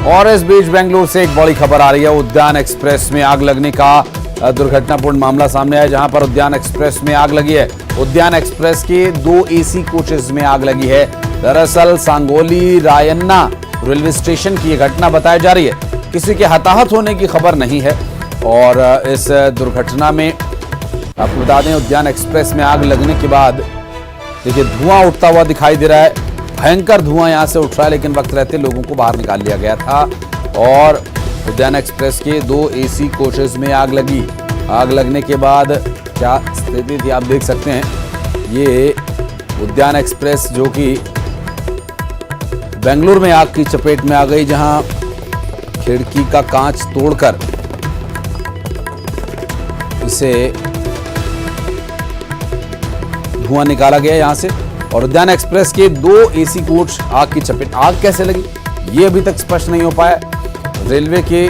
और इस बीच बेंगलुरु से एक बड़ी खबर आ रही है। उद्यान एक्सप्रेस में आग लगने का दुर्घटनापूर्ण मामला सामने आया, जहां पर उद्यान एक्सप्रेस में आग लगी है। उद्यान एक्सप्रेस के 2 एसी कोचेस में आग लगी है। दरअसल सांगोली रायन्ना रेलवे स्टेशन की यह घटना बताई जा रही है। किसी के हताहत होने की खबर नहीं है। और इस दुर्घटना में आपको बता दें, उद्यान एक्सप्रेस में आग लगने के बाद देखिए धुआं उठता हुआ दिखाई दे रहा है। भयंकर धुआं यहां से उठ रहा है, लेकिन वक्त रहते लोगों को बाहर निकाल लिया गया था। और उद्यान एक्सप्रेस के 2 एसी कोचेस में आग लगी। आग लगने के बाद क्या स्थिति थी आप देख सकते हैं। ये उद्यान एक्सप्रेस जो कि बेंगलुरु में आग की चपेट में आ गई, जहां खिड़की का कांच तोड़कर इसे धुआं निकाला गया यहां से। और उद्यान एक्सप्रेस के 2 एसी कोच आग की चपेट। आग कैसे लगी ये अभी तक स्पष्ट नहीं हो पाया। रेलवे के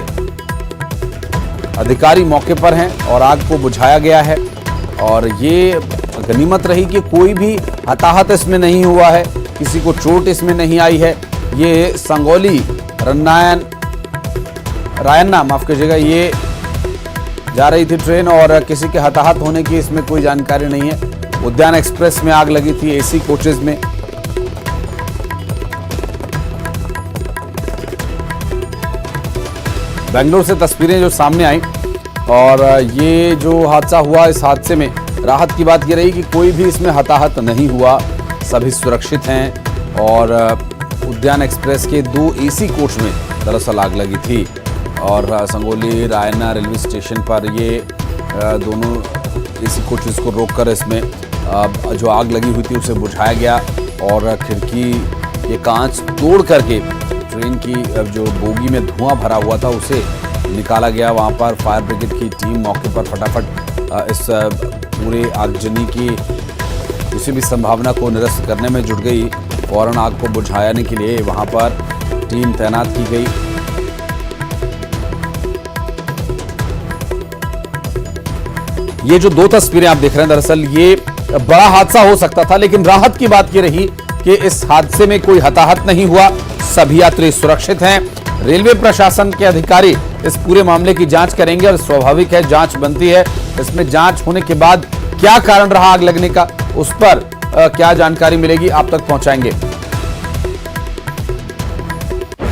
अधिकारी मौके पर हैं और आग को बुझाया गया है। और ये गनीमत रही कि कोई भी हताहत इसमें नहीं हुआ है, किसी को चोट इसमें नहीं आई है। ये संगोली रायन्ना माफ कीजिएगा, ये जा रही थी ट्रेन और किसी के हताहत होने की इसमें कोई जानकारी नहीं है। उद्यान एक्सप्रेस में आग लगी थी एसी कोचेज में। बेंगलुरु से तस्वीरें जो सामने आई, और ये जो हादसा हुआ, इस हादसे में राहत की बात ये रही कि कोई भी इसमें हताहत नहीं हुआ, सभी सुरक्षित हैं। और उद्यान एक्सप्रेस के 2 एसी कोच में दरअसल आग लगी थी। और संगोली रायन्ना रेलवे स्टेशन पर ये दोनों एसी कोचेस को रोककर इसमें जो आग लगी हुई थी उसे बुझाया गया। और खिड़की के कांच तोड़ करके ट्रेन की जो बोगी में धुआं भरा हुआ था उसे निकाला गया। वहां पर फायर ब्रिगेड की टीम मौके पर फटाफट इस पूरे आगजनी की किसी भी संभावना को निरस्त करने में जुट गई। फौरन आग को बुझाने के लिए वहां पर टीम तैनात की गई। ये जो 2 तस्वीरें आप देख रहे हैं, दरअसल ये बड़ा हादसा हो सकता था, लेकिन राहत की बात ये रही कि इस हादसे में कोई हताहत नहीं हुआ, सभी यात्री सुरक्षित हैं। रेलवे प्रशासन के अधिकारी इस पूरे मामले की जांच करेंगे और स्वाभाविक है जांच बनती है। इसमें जांच होने के बाद क्या कारण रहा आग लगने का, उस पर क्या जानकारी मिलेगी आप तक पहुंचाएंगे।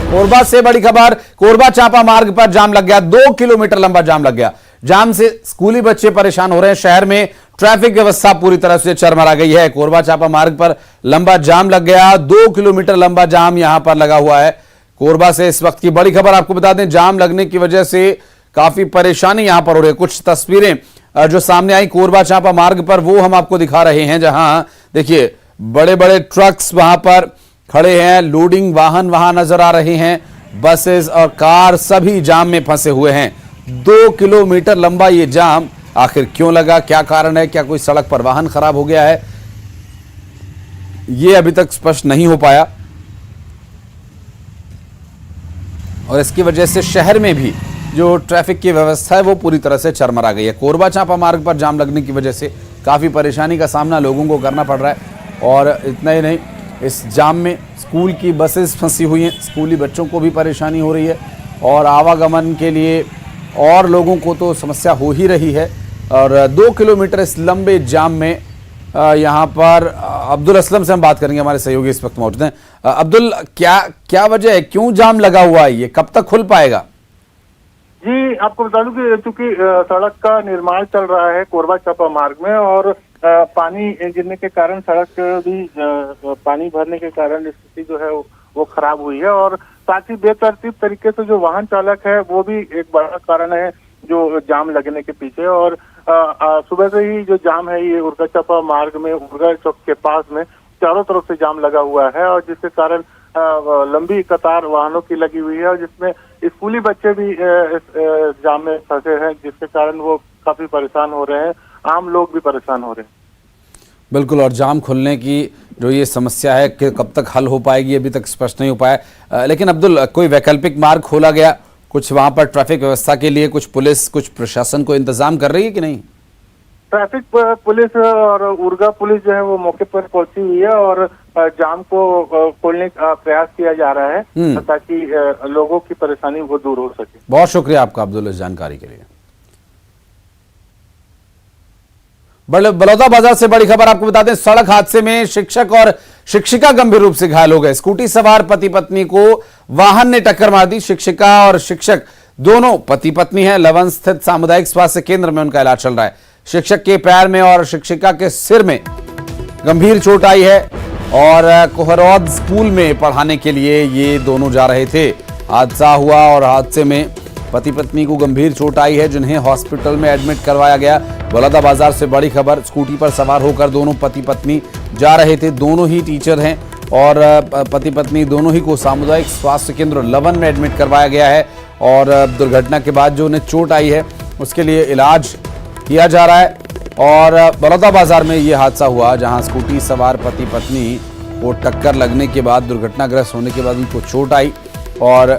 कोरबा से बड़ी खबर। कोरबा चांपा मार्ग पर जाम लग गया, 2 किलोमीटर लंबा जाम लग गया। जाम से स्कूली बच्चे परेशान हो रहे हैं। शहर में ट्रैफिक व्यवस्था पूरी तरह से चरमरा गई है। कोरबा चांपा मार्ग पर लंबा जाम लग गया, 2 किलोमीटर लंबा जाम यहां पर लगा हुआ है। कोरबा से इस वक्त की बड़ी खबर आपको बता दें, जाम लगने की वजह से काफी परेशानी यहां पर हो रही है। कुछ तस्वीरें जो सामने आई कोरबा चांपा मार्ग पर, वो हम आपको दिखा रहे हैं, जहां देखिए बड़े बड़े ट्रक्स वहां पर खड़े हैं, लोडिंग वाहन वहां नजर आ रहे हैं, बसेस और कार सभी जाम में फंसे हुए हैं। 2 किलोमीटर लंबा ये जाम आखिर क्यों लगा, क्या कारण है, क्या कोई सड़क पर वाहन खराब हो गया है, ये अभी तक स्पष्ट नहीं हो पाया। और इसकी वजह से शहर में भी जो ट्रैफिक की व्यवस्था है वो पूरी तरह से चरमरा गई है। कोरबा चांपा मार्ग पर जाम लगने की वजह से काफी परेशानी का सामना लोगों को करना पड़ रहा है। और इतना ही नहीं, इस जाम में स्कूल की बसेस फंसी हुई हैं, स्कूली बच्चों को भी परेशानी हो रही है। और आवागमन के लिए और लोगों को तो समस्या हो ही रही है। और 2 किलोमीटर इस लंबे जाम में यहाँ पर अब्दुल असलम से हम बात करेंगे, हमारे सहयोगी इस वक्त मौजूद हैं। अब्दुल, क्या वजह है, क्यों जाम लगा हुआ है, ये कब तक खुल पाएगा? जी, आपको बता दूं कि चूंकि सड़क का निर्माण चल रहा है कोरबा चांपा मार्ग में, और पानी गिरने के कारण सड़क भी पानी भरने के कारण स्थिति जो है वो खराब हुई है। और साथ ही बेतरतीब तरीके से जो वाहन चालक है वो भी एक बड़ा कारण है जो जाम लगने के पीछे। और सुबह से ही जो जाम है ये उर्गा चांपा मार्ग में उर्गा चौक के पास में चारों तरफ से जाम लगा हुआ है, और जिसके कारण लंबी कतार वाहनों की लगी हुई है, और जिसमें स्कूली बच्चे भी इस जाम में फंसे हैं, जिसके कारण वो काफी परेशान हो रहे हैं, आम लोग भी परेशान हो रहे हैं। बिल्कुल, और जाम खुलने की जो ये समस्या है कि कब तक हल हो पाएगी अभी तक स्पष्ट नहीं हो पाया। लेकिन अब्दुल, कोई वैकल्पिक मार्ग खोला गया, कुछ वहां पर ट्रैफिक व्यवस्था के लिए कुछ पुलिस, कुछ प्रशासन को इंतजाम कर रही है कि नहीं? ट्रैफिक पुलिस और उर्गा पुलिस जो है वो मौके पर पहुंची हुई है और जाम को खोलने का प्रयास किया जा रहा है ताकि लोगों की परेशानी वो दूर हो सके। बहुत शुक्रिया आपका अब्दुल इस जानकारी के लिए। बलौदा बाजार से बड़ी खबर आपको बता दें, सड़क हादसे में शिक्षक और शिक्षिका गंभीर रूप से घायल हो गए। स्कूटी सवार पति पत्नी को वाहन ने टक्कर मार दी। शिक्षिका और शिक्षक दोनों पति पत्नी हैं। लवन स्थित सामुदायिक स्वास्थ्य केंद्र में उनका इलाज चल रहा है। शिक्षक के पैर में और शिक्षिका के सिर में गंभीर चोट आई है और कोहरौद स्कूल में पढ़ाने के लिए ये दोनों जा रहे थे। हादसा हुआ और हादसे में पति पत्नी को गंभीर चोट आई है, जिन्हें हॉस्पिटल में एडमिट करवाया गया। बलौदा बाजार से बड़ी खबर, स्कूटी पर सवार होकर दोनों पति पत्नी जा रहे थे। दोनों ही टीचर हैं और पति पत्नी दोनों ही को सामुदायिक स्वास्थ्य केंद्र लवन में एडमिट करवाया गया है और दुर्घटना के बाद जो उन्हें चोट आई है उसके लिए इलाज किया जा रहा है। और बलौदा बाजार में ये हादसा हुआ जहां स्कूटी सवार पति पत्नी को टक्कर लगने के बाद, दुर्घटनाग्रस्त होने के बाद उनको चोट आई। और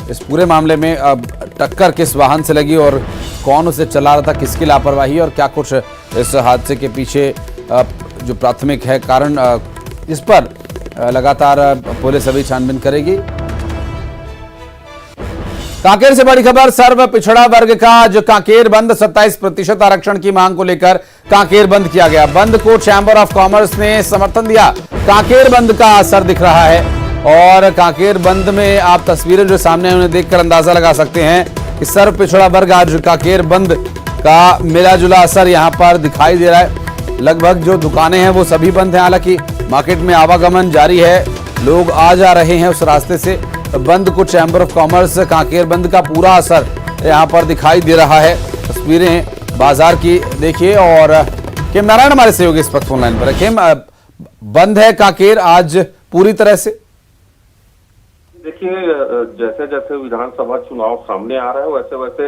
इस पूरे मामले में अब टक्कर किस वाहन से लगी और कौन उसे चला रहा था, किसकी लापरवाही और क्या कुछ इस हादसे के पीछे जो प्राथमिक है कारण, इस पर लगातार पुलिस अभी छानबीन करेगी। कांकेर से बड़ी खबर, सर्व पिछड़ा वर्ग का आज कांकेर बंद, 27% आरक्षण की मांग को लेकर कांकेर बंद किया गया। बंद को चैंबर ऑफ कॉमर्स ने समर्थन दिया। कांकेर बंद का असर दिख रहा है और कांकेर बंद में आप तस्वीरें जो सामने हैं उन्हें देखकर अंदाजा लगा सकते हैं कि सर्व पिछड़ा वर्ग आज कांकेर बंद का मिला जुला असर यहां पर दिखाई दे रहा है। लगभग जो दुकानें हैं वो सभी बंद हैं, हालांकि मार्केट में आवागमन जारी है, लोग आ जा रहे हैं उस रास्ते से। बंद को चैंबर ऑफ कॉमर्स, कांकेर बंद का पूरा असर यहां पर दिखाई दे रहा है। तस्वीरें बाजार की देखिए और खेम नारायण हमारे सहयोगी इस वक्त फोन लाइन पर है। खेम, बंद है कांकेर आज पूरी तरह से? देखिए, जैसे जैसे विधानसभा चुनाव सामने आ रहा है वैसे वैसे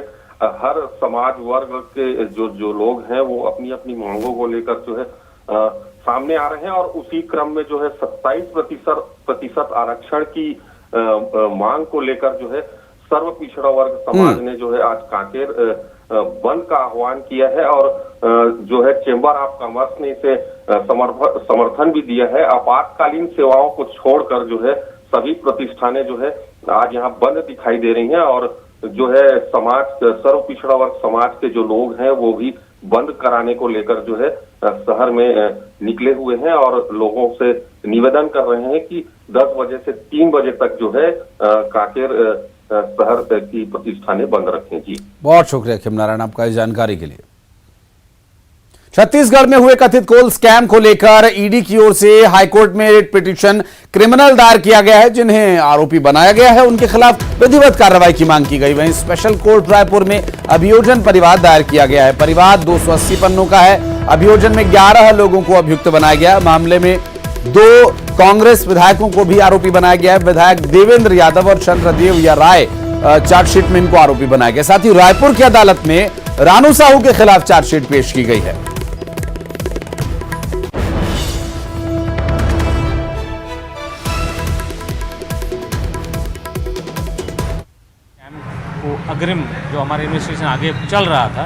हर समाज वर्ग के जो लोग हैं वो अपनी अपनी मांगों को लेकर जो है सामने आ रहे हैं और उसी क्रम में जो है 27% आरक्षण की मांग को लेकर जो है सर्व पिछड़ा वर्ग समाज ने जो है आज कांकेर बंद का आह्वान किया है और जो है चेंबर ऑफ कॉमर्स ने इसे समर्थन भी दिया है। आपातकालीन सेवाओं को छोड़कर जो है सभी प्रतिष्ठानें जो है आज यहाँ बंद दिखाई दे रही हैं और जो है समाज, सर्व पिछड़ा वर्ग समाज के जो लोग हैं वो भी बंद कराने को लेकर जो है शहर में निकले हुए हैं और लोगों से निवेदन कर रहे हैं कि 10 बजे से 3 बजे तक जो है कांकेर शहर की प्रतिष्ठानें बंद रखें। जी, बहुत शुक्रिया खेम नारायण आपका इस जानकारी के लिए। छत्तीसगढ़ में हुए कथित कोल स्कैम को लेकर ईडी की ओर से हाईकोर्ट में रिट पिटीशन क्रिमिनल दायर किया गया है। जिन्हें आरोपी बनाया गया है उनके खिलाफ विधिवत कार्रवाई की मांग की गई। वहीं स्पेशल कोर्ट रायपुर में अभियोजन परिवाद दायर किया गया है। परिवाद 280 पन्नों का है। अभियोजन में 11 लोगों को अभियुक्त बनाया गया। मामले में 2 कांग्रेस विधायकों को भी आरोपी बनाया गया है। विधायक देवेंद्र यादव और चंद्रदेव या राय चार्जशीट में इनको आरोपी बनाया गया। साथ ही रायपुर की अदालत में रानू साहू के खिलाफ चार्जशीट पेश की गई है। अग्रिम जो हमारा इन्वेस्टिगेशन आगे चल रहा था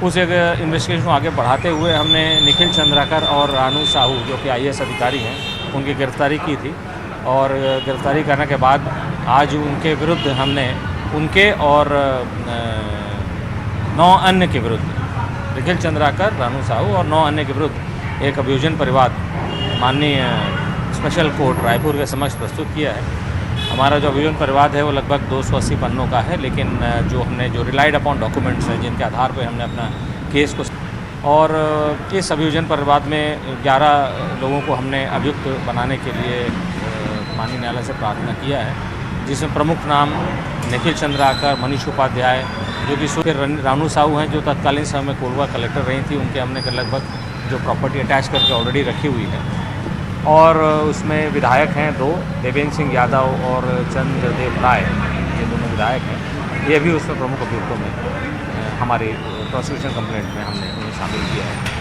उस इन्वेस्टिगेशन को आगे बढ़ाते हुए हमने निखिल चंद्राकर और रानू साहू जो कि IAS अधिकारी हैं उनकी गिरफ्तारी की थी और गिरफ्तारी करने के बाद आज उनके विरुद्ध हमने उनके और 9 अन्य के विरुद्ध, निखिल चंद्राकर, रानू साहू और 9 अन्य के विरुद्ध एक अभियोजन परिवाद माननीय स्पेशल कोर्ट रायपुर के समक्ष प्रस्तुत किया है। हमारा जो अभियोजन परिवाद है वो लगभग 280 पन्नों का है, लेकिन जो रिलाइड अपॉन डॉक्यूमेंट्स हैं जिनके आधार पर हमने अपना केस को और इस अभियोजन परिवाद में 11 लोगों को हमने अभियुक्त बनाने के लिए माननीय न्यायालय से प्रार्थना किया है, जिसमें प्रमुख नाम निखिल चंद्राकर, मनीष उपाध्याय जो कि रानू साहू हैं जो तत्कालीन समय में कोरबा कलेक्टर रही थी, उनके हमने लगभग जो प्रॉपर्टी अटैच करके ऑलरेडी रखी हुई है और उसमें विधायक हैं 2, देवेंद्र सिंह यादव और चंद्रदेव राय, ये दोनों विधायक हैं। ये भी उसमें प्रमुख अभियुक्तों में हमारी प्रोसिक्यूशन कंप्लेंट में हमने उन्हें शामिल किया है।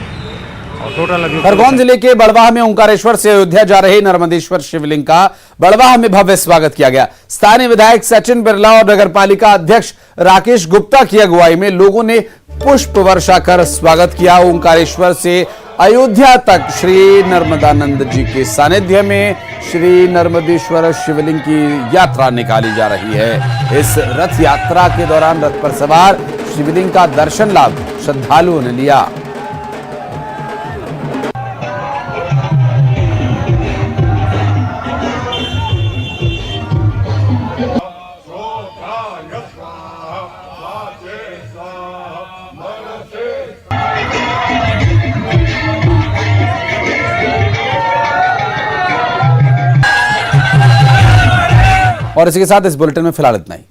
और टोटल खरगोन जिले के बड़वाह में ओंकारेश्वर से अयोध्या जा रहे नर्मदेश्वर शिवलिंग का बड़वाह में भव्य स्वागत किया गया। स्थानीय विधायक सचिन बिरला और नगर पालिका अध्यक्ष राकेश गुप्ता की अगुवाई में लोगों ने पुष्प वर्षा कर स्वागत किया। ओंकारेश्वर से अयोध्या तक श्री नर्मदानंद जी के सानिध्य में श्री नर्मदेश्वर शिवलिंग की यात्रा निकाली जा रही है। इस रथ यात्रा के दौरान रथ पर सवार शिवलिंग का दर्शन लाभ श्रद्धालुओं ने लिया। और इसी के साथ इस बुलेटिन में फिलहाल इतना ही।